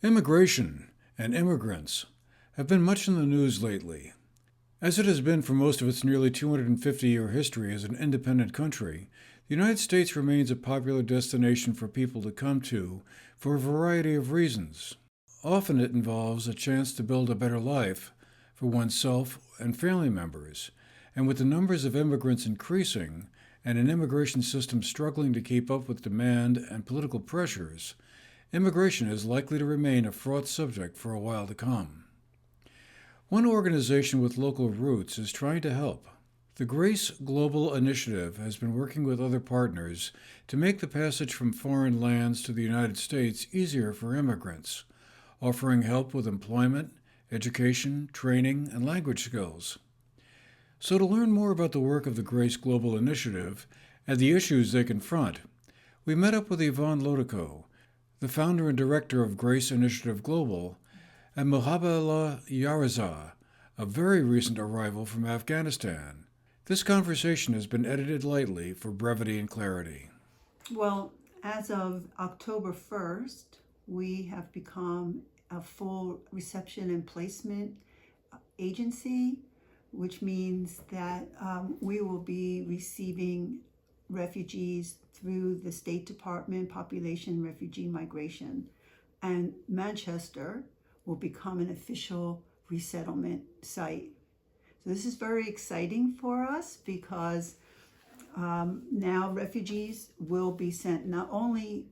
Immigration and immigrants have been much in the news lately. As it has been for most of its nearly 250-year history as an independent country, the United States remains a popular destination for people to come to for a variety of reasons. Often it involves a chance to build a better life for oneself and family members, and with the numbers of immigrants increasing and an immigration system struggling to keep up with demand and political pressures, immigration is likely to remain a fraught subject for a while to come. One organization with local roots is trying to help. The GRACE Global Initiative has been working with other partners to make the passage from foreign lands to the United States easier for immigrants, offering help with employment, education, training, and language skills. So to learn more about the work of the GRACE Global Initiative and the issues they confront, we met up with Yvonne Lodico, the founder and director of GRACE Initiative Global, and Mohebullah Yarazah, a very recent arrival from Afghanistan. This conversation has been edited lightly for brevity and clarity. Well, as of October 1st, we have become a full reception and placement agency, which means that we will be receiving refugees through the State Department Population Refugee Migration, and Manchester will become an official resettlement site. So this is very exciting for us because now refugees will be sent not only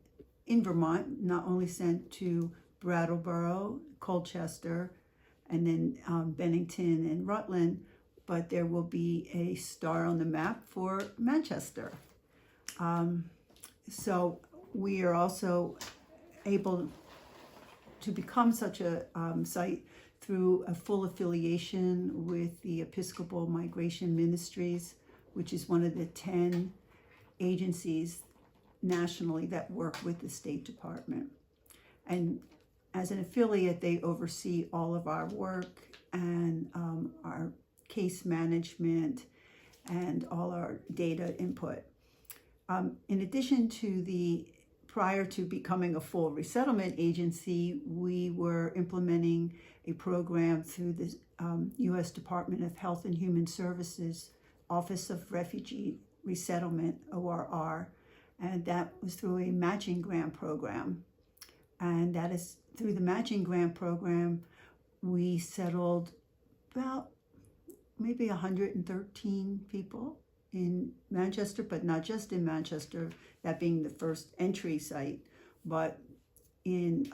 in Vermont, not only sent to Brattleboro, Colchester, and then Bennington and Rutland, but there will be a star on the map for Manchester. So we are also able to become such a site through a full affiliation with the Episcopal Migration Ministries, which is one of the 10 agencies nationally that work with the State Department. And as an affiliate, they oversee all of our work and our case management and all our data input. In addition to prior to becoming a full resettlement agency, we were implementing a program through the U.S. Department of Health and Human Services Office of Refugee Resettlement, ORR, and that was through a matching grant program. And that is through the matching grant program, we settled about maybe 113 people in Manchester, but not just in Manchester, that being the first entry site, but in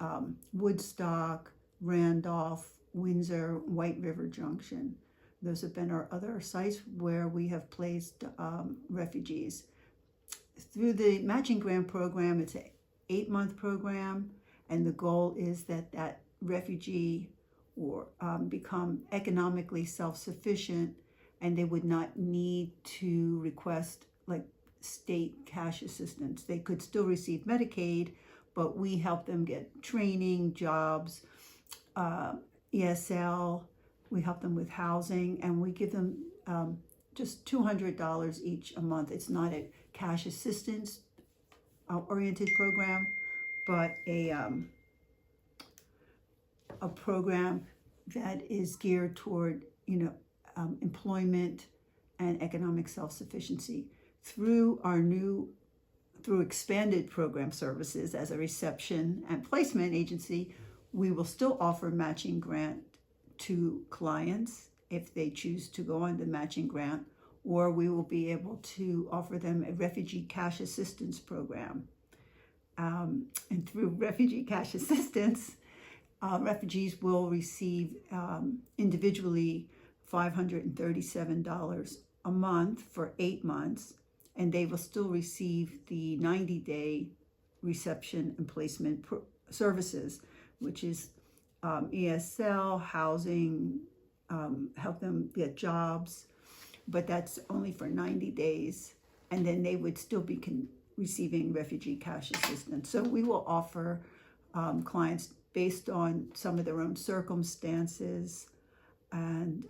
Woodstock, Randolph, Windsor, White River Junction. Those have been our other sites where we have placed refugees. Through the matching grant program, it's an 8-month program, and the goal is that refugee or become economically self-sufficient, and they would not need to request like state cash assistance. They could still receive Medicaid, but we help them get training, jobs, ESL. We help them with housing, and we give them just $200 each a month. It's not a cash assistance oriented program, but a program that is geared toward employment and economic self-sufficiency. Through expanded program services as a reception and placement agency, we will still offer matching grant to clients if they choose to go on the matching grant, or we will be able to offer them a refugee cash assistance program. And through refugee cash assistance, refugees will receive individually $537 a month for 8 months, and they will still receive the 90-day reception and placement services, which is ESL, housing, help them get jobs, but that's only for 90 days, and then they would still be receiving refugee cash assistance. So we will offer clients based on some of their own circumstances and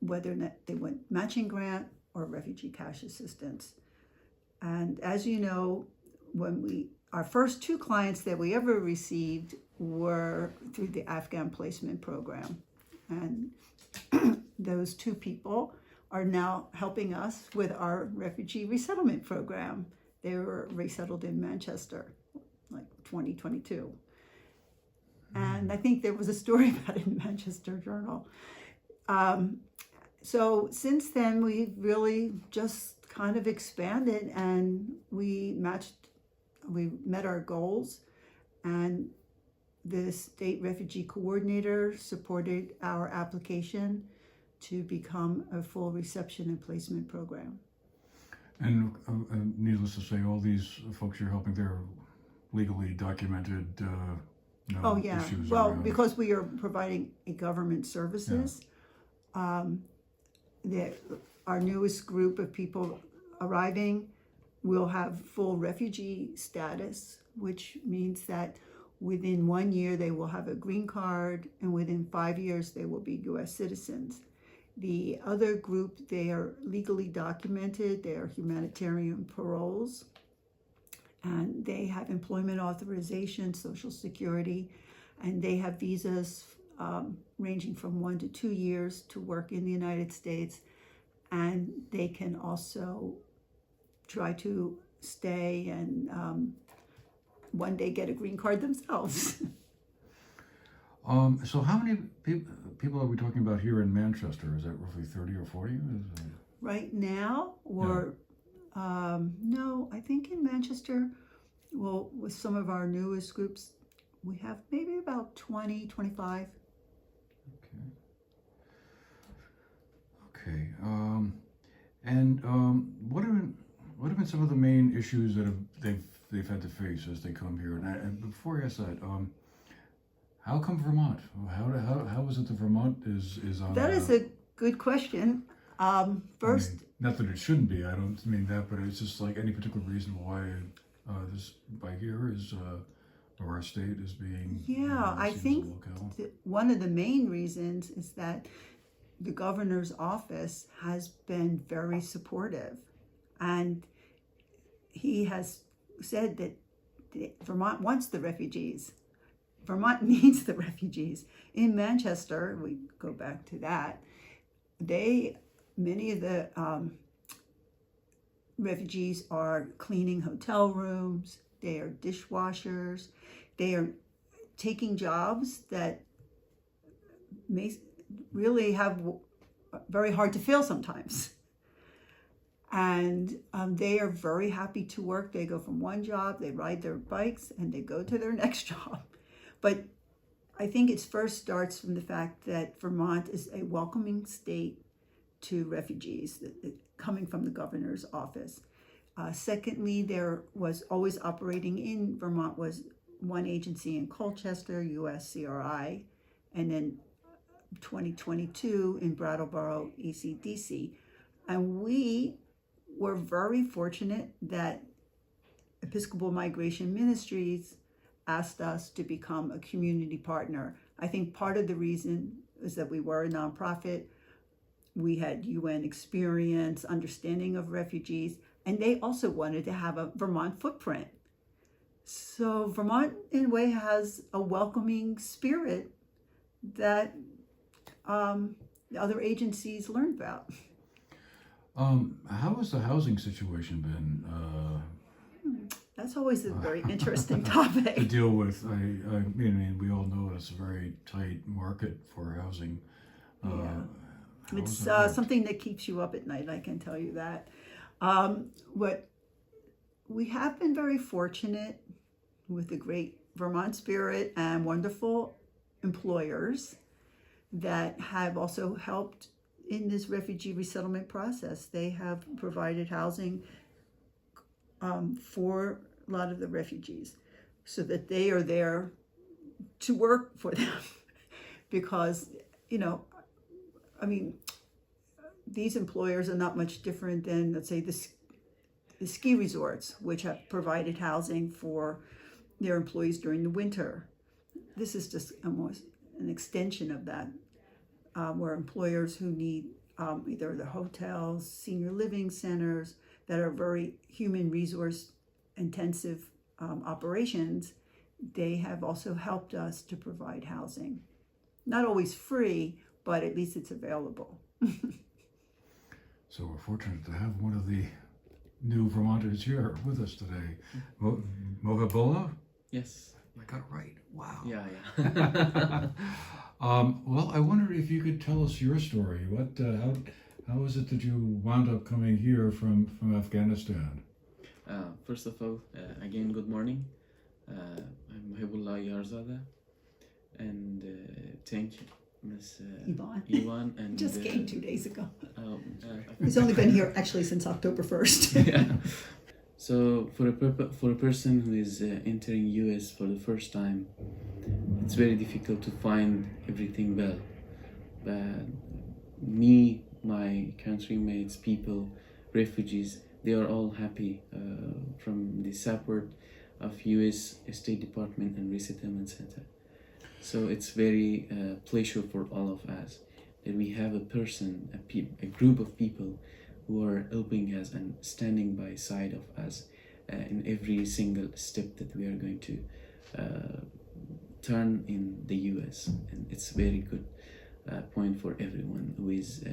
whether or not they want matching grant or refugee cash assistance. And as you know, our first 2 clients that we ever received were through the Afghan placement program. And those two people are now helping us with our refugee resettlement program. They were resettled in Manchester, like 2022. And I think there was a story about it in the Manchester Journal. So since then, we've really just kind of expanded, and we met our goals, and the state refugee coordinator supported our application to become a full reception and placement program. And needless to say, all these folks you're helping, they're legally documented issues. Well, because we are providing a government services, our newest group of people arriving will have full refugee status, which means that within 1 year they will have a green card, and within 5 years they will be U.S. citizens. The other group, they are legally documented, they are humanitarian paroles, and they have employment authorization, Social Security, and they have visas ranging from 1 to 2 years to work in the United States, and they can also try to stay and one day get a green card themselves. So how many people are we talking about here in Manchester? Is that roughly 30 or 40? Right now, or no, I think in Manchester, well, with some of our newest groups, we have maybe about 20, 25. Okay. What have been some of the main issues that they've had to face as they come here? And before I ask that, how come Vermont? How is it that Vermont is on? That is a good question. First, I mean, not that it shouldn't be. I don't mean that, but it's just like any particular reason why this by here is or our state is being. Yeah, I think one of the main reasons is that the governor's office has been very supportive, and he has said that Vermont wants the refugees. Vermont needs the refugees. In Manchester, we go back to that, many of the refugees are cleaning hotel rooms, they are dishwashers, they are taking jobs that may really have very hard to fill sometimes. And they are very happy to work. They go from one job, they ride their bikes, and they go to their next job. But I think it first starts from the fact that Vermont is a welcoming state to refugees coming from the governor's office. Secondly, there was always operating in Vermont was one agency in Colchester, USCRI, and then 2022 in Brattleboro, ECDC. And we were very fortunate that Episcopal Migration Ministries asked us to become a community partner. I think part of the reason is that we were a nonprofit. We had UN experience, understanding of refugees, and they also wanted to have a Vermont footprint. So Vermont, in a way, has a welcoming spirit that other agencies learned about. How has the housing situation been? That's always a very interesting topic to deal with. I mean, we all know it's a very tight market for housing. It's something that keeps you up at night, I can tell you that. What we have been very fortunate with the great Vermont spirit and wonderful employers that have also helped in this refugee resettlement process. They have provided housing for a lot of the refugees so that they are there to work for them. Because, I mean, these employers are not much different than, let's say, the ski resorts, which have provided housing for their employees during the winter. This is just almost an extension of that, where employers who need either the hotels, senior living centers that are very human resource intensive operations, they have also helped us to provide housing. Not always free, but at least it's available. So we're fortunate to have one of the new Vermonters here with us today. Mohebullah? Yes. I got it right. Wow. Yeah. Well, I wondered if you could tell us your story. How is it that you wound up coming here from Afghanistan? First of all, again, good morning. I'm Mohebullah Yarazah, and thank you, Miss Yvonne. And Just came 2 days ago. I He's only been here actually since October 1st. yeah. So for a person who is entering US for the first time, it's very difficult to find everything well. But me, my countrymates, people, refugees, they are all happy from the support of US State Department and Resettlement Center. So it's very pleasure for all of us that we have a person, a group of people who are helping us and standing by side of us in every single step that we are going to turn in the US. And it's very good point for everyone who is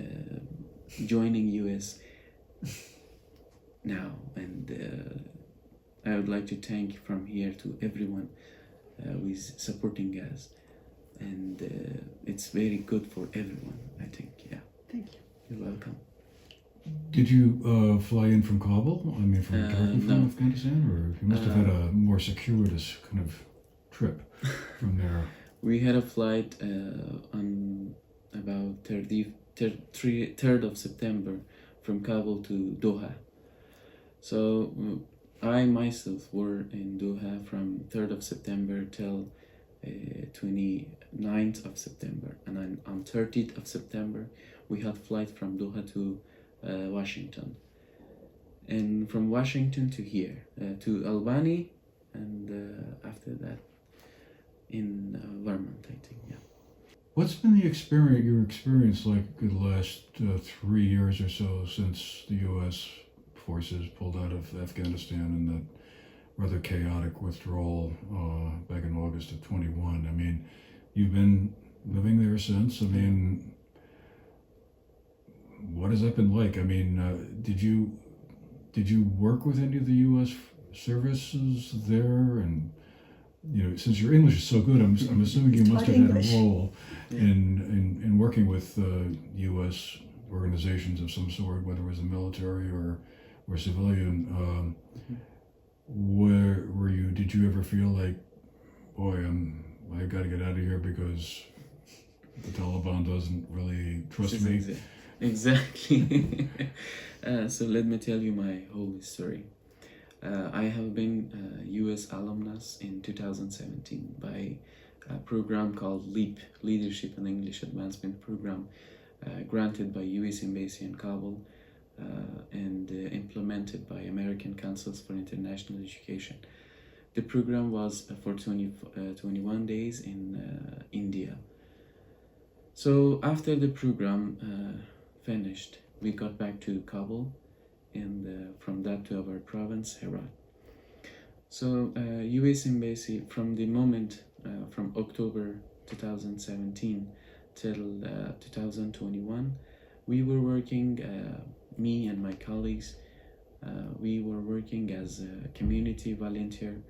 joining US now. And I would like to thank from here to everyone who is supporting us. And it's very good for everyone, I think. Yeah. Thank you. You're welcome. Did you fly in from Kabul? I mean, directly from No. Afghanistan? Or you must have had a more circuitous kind of trip from there. We had a flight on about 3rd of September from Kabul to Doha. So I myself were in Doha from 3rd of September till 29th of September. And on 30th of September, we had flight from Doha to Washington. And from Washington to here, to Albany, and after that in Vermont, I think, yeah. What's been your experience like the last 3 years or so since the U.S. forces pulled out of Afghanistan and that rather chaotic withdrawal back in August of 21? I mean, you've been living there since. I mean, what has that been like? I mean, did you work with any of the U.S. services there? And you know, since your English is so good, I'm assuming you must have had a role in working with U.S. organizations of some sort, whether it was the military or civilian. Where were you? Did you ever feel like, boy, I got to get out of here because the Taliban doesn't really trust me? Exactly. So let me tell you my whole story. I have been a U.S. alumnus in 2017 by a program called LEAP, Leadership and English Advancement Program, granted by U.S. Embassy in Kabul and implemented by American Councils for International Education. The program was for 21 days in India. So after the program finished, we got back to Kabul, and from that to our province, Herat. So U.S. Embassy, from the moment from October 2017 till 2021, we were working, me and my colleagues, we were working as a community volunteer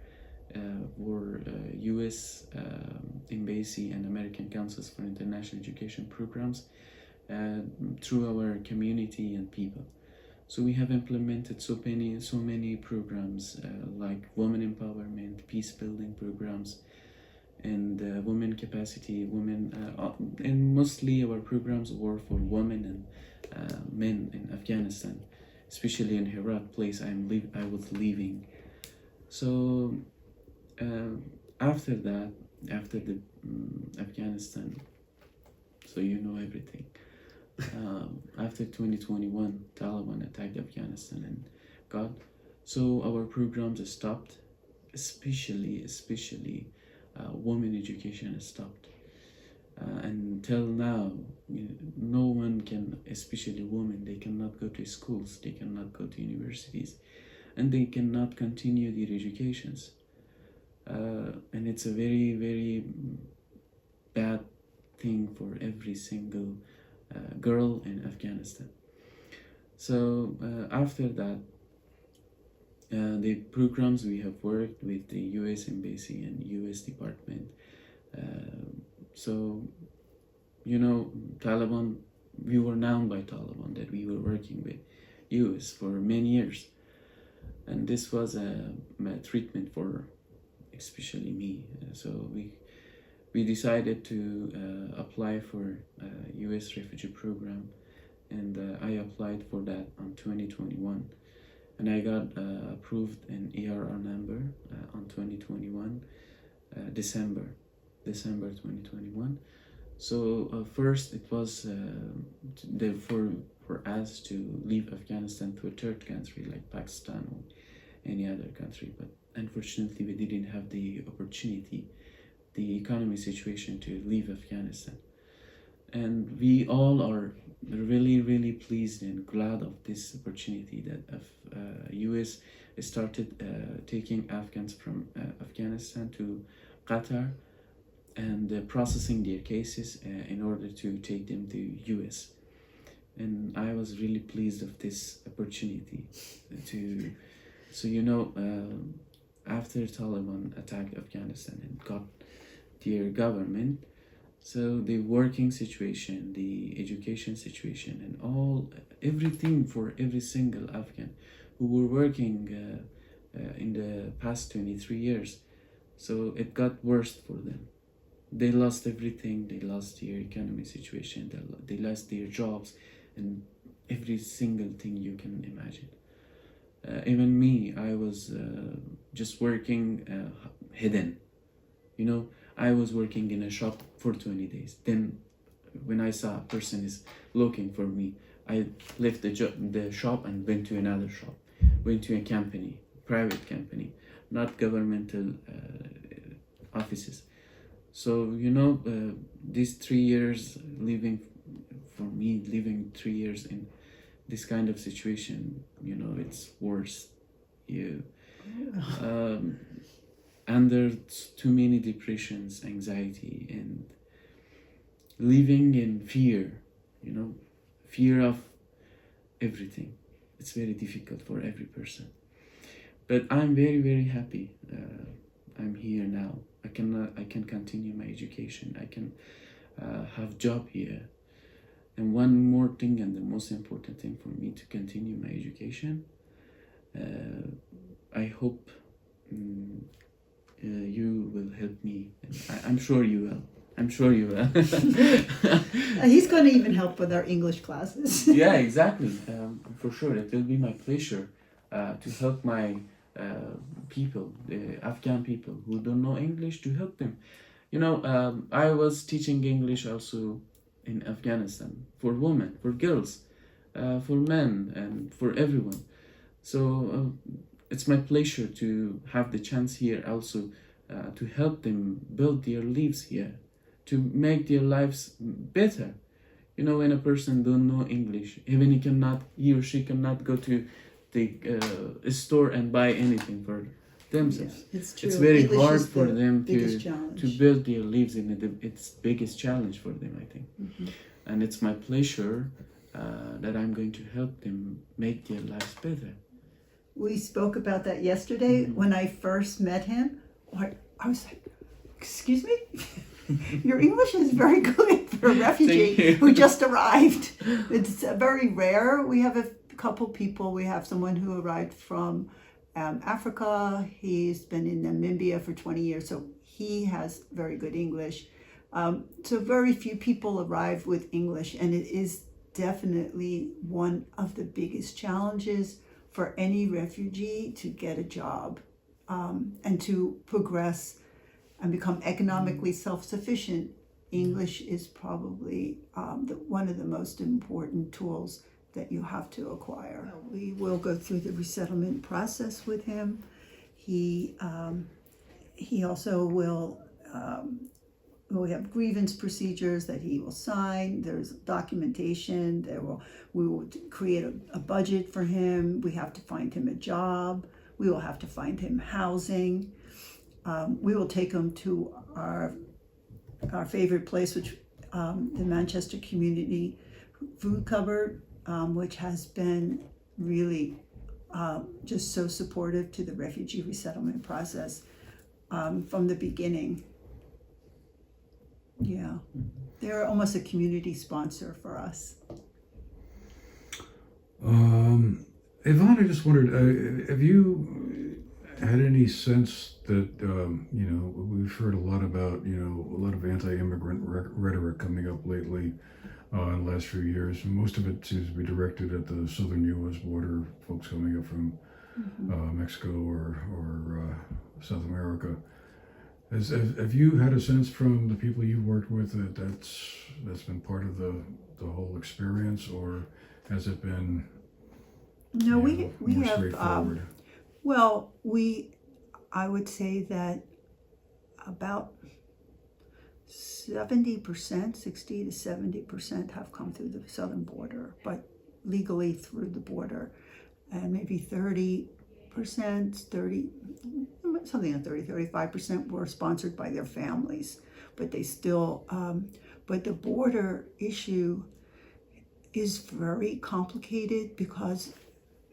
for U.S. Embassy and American Councils for International Education programs through our community and people. So we have implemented so many programs like women empowerment, peace building programs, and women capacity, and mostly our programs were for women and men in Afghanistan, especially in Herat place I was leaving. So after that, after the Afghanistan, so you know everything. After 2021, Taliban attacked Afghanistan and so our programs stopped, especially women education stopped. Until now, no one can, especially women, they cannot go to schools, they cannot go to universities, and they cannot continue their educations. and it's a very, very bad thing for every single girl in Afghanistan. So after that, the programs we have worked with the US Embassy and US Department. So, you know, Taliban, we were known by Taliban that we were working with US for many years. And this was a treatment for especially me. So we decided to apply for US refugee program, and I applied for that on 2021. And I got approved an ERR number on 2021, December 2021. So first it was for us to leave Afghanistan to a third country like Pakistan or any other country, but unfortunately we didn't have the opportunity, the economy situation to leave Afghanistan. And we all are really, really pleased and glad of this opportunity that US started taking Afghans from Afghanistan to Qatar and processing their cases in order to take them to US. And I was really pleased of this opportunity to, so you know, after Taliban attacked Afghanistan and got their government, so the working situation, the education situation, and everything for every single Afghan who were working in the past 23 years, so it got worse for them. They lost everything. They lost their economy situation. They lost their jobs, and every single thing you can imagine. Even me, I was just working hidden. You know, I was working in a shop for 20 days. Then when I saw a person is looking for me, I left the shop and went to another shop, went to a company, private company, not governmental offices. So, you know, these 3 years living 3 years in this kind of situation, you know, it's worse. Under too many depressions, anxiety, and living in fear, you know, fear of everything. It's very difficult for every person. But I'm very, very happy. I'm here now. I can continue my education. I can have job here. And one more thing, and the most important thing for me to continue my education, I hope you will help me. I'm sure you will. I'm sure you will. He's going to even help with our English classes. Yeah, exactly. For sure, it will be my pleasure to help my people, the Afghan people who don't know English, to help them. You know, I was teaching English also in Afghanistan for women, for girls, for men, and for everyone. So it's my pleasure to have the chance here also to help them build their lives here, to make their lives better. You know, when a person don't know English, even he or she cannot go to the store and buy anything for themselves. Yeah, it's true. It's very English hard is for the them biggest to challenge. build their lives in it. It's the biggest challenge for them, I think. Mm-hmm. And it's my pleasure that I'm going to help them make their lives better. We spoke about that yesterday. Mm-hmm. When I first met him. I was like, excuse me? Your English is very good for a refugee who just arrived. It's very rare. We have a couple people. We have someone who arrived from Africa. He's been in Namibia for 20 years, so he has very good English. So very few people arrive with English, and it is definitely one of the biggest challenges for any refugee to get a job and to progress and become economically self-sufficient. English is probably one of the most important tools that you have to acquire. We will go through the resettlement process with him. He also will, we have grievance procedures that he will sign. There's documentation. We will create a budget for him. We have to find him a job. We will have to find him housing. we will take them to our favorite place, which the Manchester Community Food Cupboard, which has been really just so supportive to the refugee resettlement process from the beginning. Yeah, they're almost a community sponsor for us. Yvonne, I just wondered, have you had any sense that, we've heard a lot about, a lot of anti-immigrant rhetoric coming up lately in the last few years. Most of it seems to be directed at the southern U.S. border, folks coming up from Mexico or South America. Have you had a sense from the people you worked with that that's been part of the whole experience, or has it been No, we more have straightforward? I would say that about 70%, 60 to 70% have come through the southern border, but legally through the border, and maybe 35% were sponsored by their families, but they still, but the border issue is very complicated because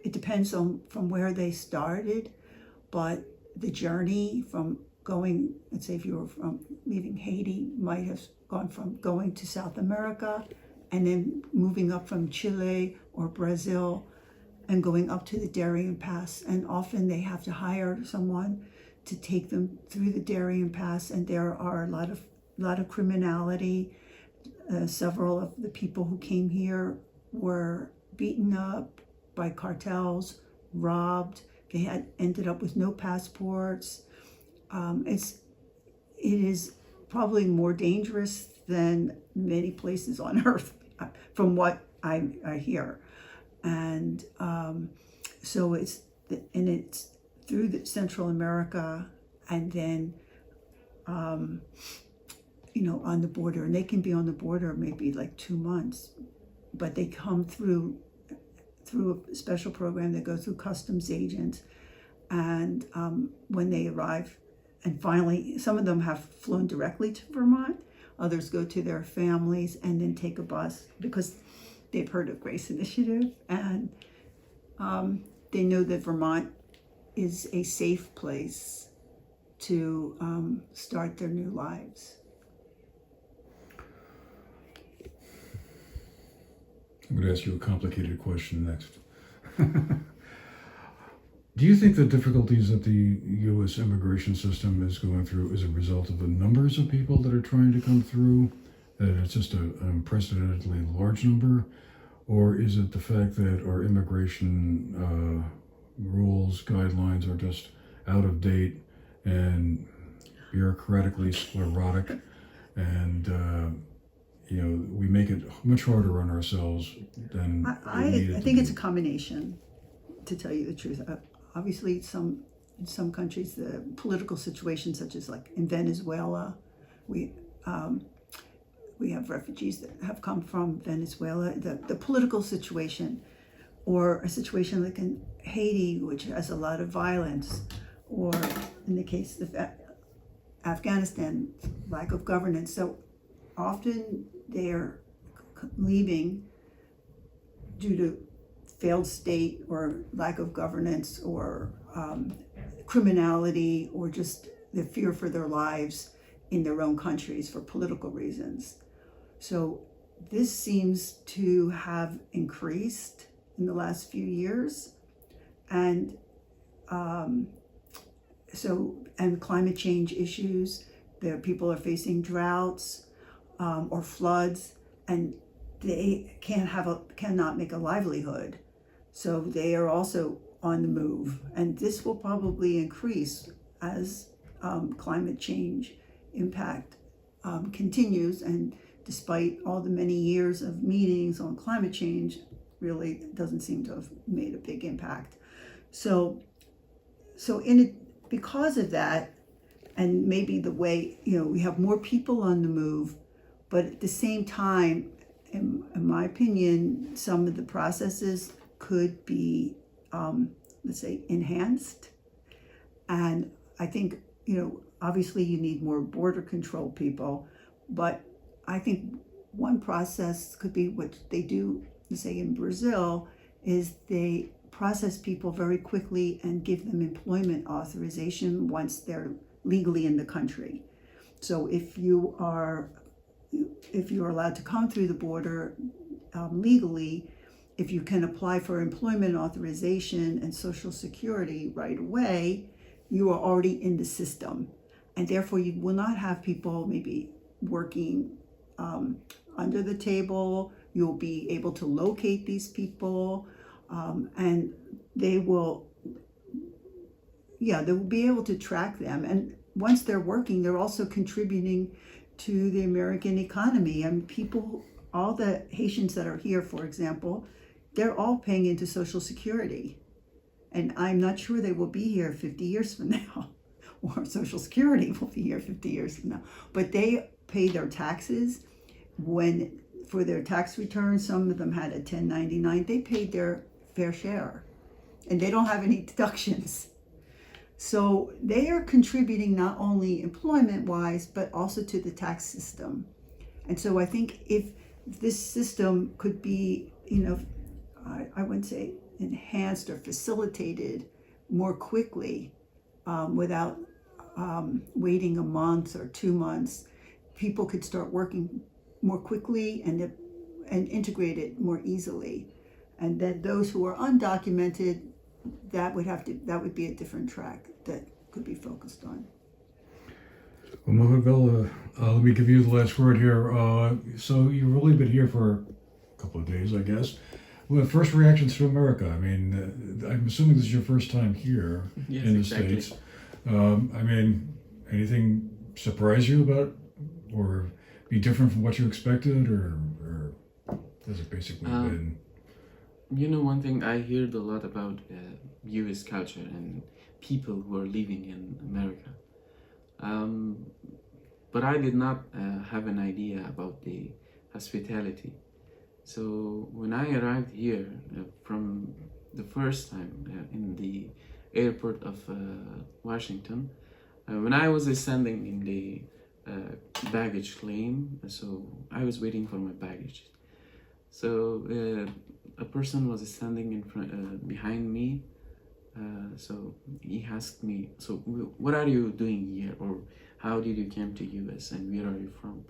it depends on from where they started, but the journey from going, let's say if you were from leaving Haiti, might have gone from going to South America and then moving up from Chile or Brazil and going up to the Darien Pass. And often they have to hire someone to take them through the Darien Pass, and there are a lot of criminality. Several of the people who came here were beaten up by cartels, robbed. They had ended up with no passports. It is probably more dangerous than many places on earth, from what I hear. And so it's through Central America, and then on the border, and they can be on the border maybe like 2 months, but they come through a special program. They go through customs agents, and when they arrive, and finally some of them have flown directly to Vermont, others go to their families and then take a bus because they've heard of Grace Initiative, and they know that Vermont is a safe place to start their new lives. I'm going to ask you a complicated question next. Do you think the difficulties that the U.S. immigration system is going through is a result of the numbers of people that are trying to come through, that it's just an unprecedentedly large number, or is it the fact that our immigration rules, guidelines are just out of date and bureaucratically sclerotic, and we make it much harder on ourselves than I think it's a combination, to tell you the truth. Obviously, in some countries, the political situation, such as like in Venezuela, we have refugees that have come from Venezuela. The political situation, or a situation like in Haiti, which has a lot of violence, or in the case of Afghanistan, lack of governance. So often they're leaving due to failed state or lack of governance, or criminality, or just the fear for their lives in their own countries for political reasons. So this seems to have increased in the last few years, and climate change issues. There, people are facing droughts or floods, and they cannot make a livelihood. So they are also on the move, and this will probably increase as climate change impact continues. And despite all the many years of meetings on climate change, really doesn't seem to have made a big impact. So because of that, and maybe the way, we have more people on the move, but at the same time, in my opinion, some of the processes could be, let's say, enhanced. And I think obviously you need more border control people, but I think one process could be what they do, say in Brazil, is they process people very quickly and give them employment authorization once they're legally in the country. So if you're allowed to come through the border legally, if you can apply for employment authorization and Social Security right away, you are already in the system. And therefore you will not have people maybe working under the table. You'll be able to locate these people, and they will be able to track them. And once they're working, they're also contributing to the American economy. And people, all the Haitians that are here, for example, they're all paying into Social Security. And I'm not sure they will be here 50 years from now, or Social Security will be here 50 years from now. But they pay their taxes. For their tax returns, some of them had a 1099, they paid their fair share. And they don't have any deductions. So they are contributing not only employment-wise, but also to the tax system. And so I think if this system could be, I wouldn't say enhanced or facilitated more quickly, without waiting a month or 2 months, people could start working more quickly and integrated more easily. And then those who are undocumented, that would be a different track that could be focused on. Well, Mohebullah, let me give you the last word here. So you've only been here for a couple of days, I guess. Well, first reactions to America. I mean, I'm assuming this is your first time here in the exactly. States. Anything surprise you about, or be different from what you expected, or has it basically been? One thing I heard a lot about U.S. culture and people who are living in America. But I did not have an idea about the hospitality. So when I arrived here from the first time in the airport of Washington, when I was standing in the baggage claim, so I was waiting for my baggage. So a person was standing in front, behind me. So he asked me, "So what are you doing here, or how did you come to US, and where are you from?"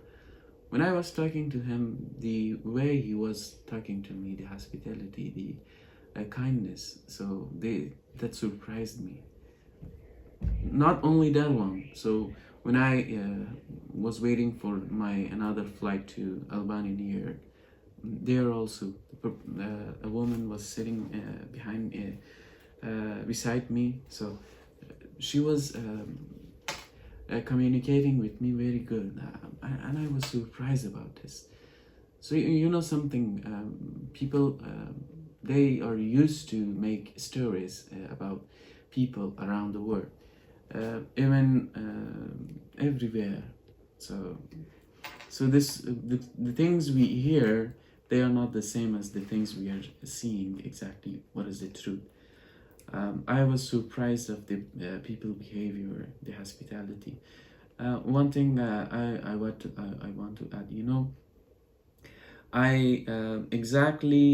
When I was talking to him, the way he was talking to me, the hospitality, the kindness, so that surprised me. Not only that one. So when I was waiting for another flight to Albany, New York, there also a woman was sitting beside me. So she was communicating with me very good, and I was surprised about this. So something, people they are used to make stories about people around the world, even everywhere. So the things we hear, they are not the same as the things we are seeing exactly. What is the truth? I was surprised of the people behavior, the hospitality. One thing I want to add, I exactly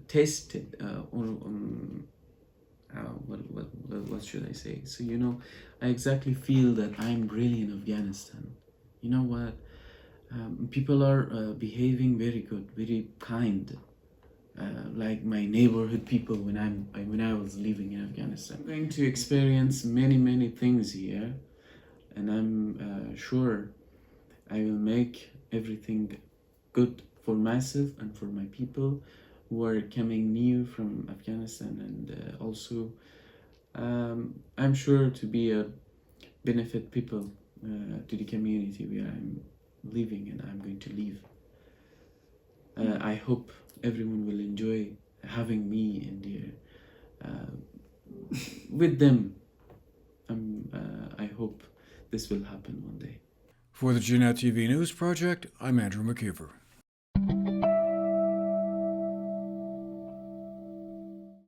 tasted what should I say? So I exactly feel that I'm really in Afghanistan. You know what? People are behaving very good, very kind. Like my neighborhood people when I was living in Afghanistan. I'm going to experience many things here, and I'm sure I will make everything good for myself and for my people who are coming new from Afghanistan, and also I'm sure to be a benefit people to the community where I'm living and I'm going to live. I hope everyone will enjoy having me in there with them. I hope this will happen one day. For the GNAT-TV News Project, I'm Andrew McKeever.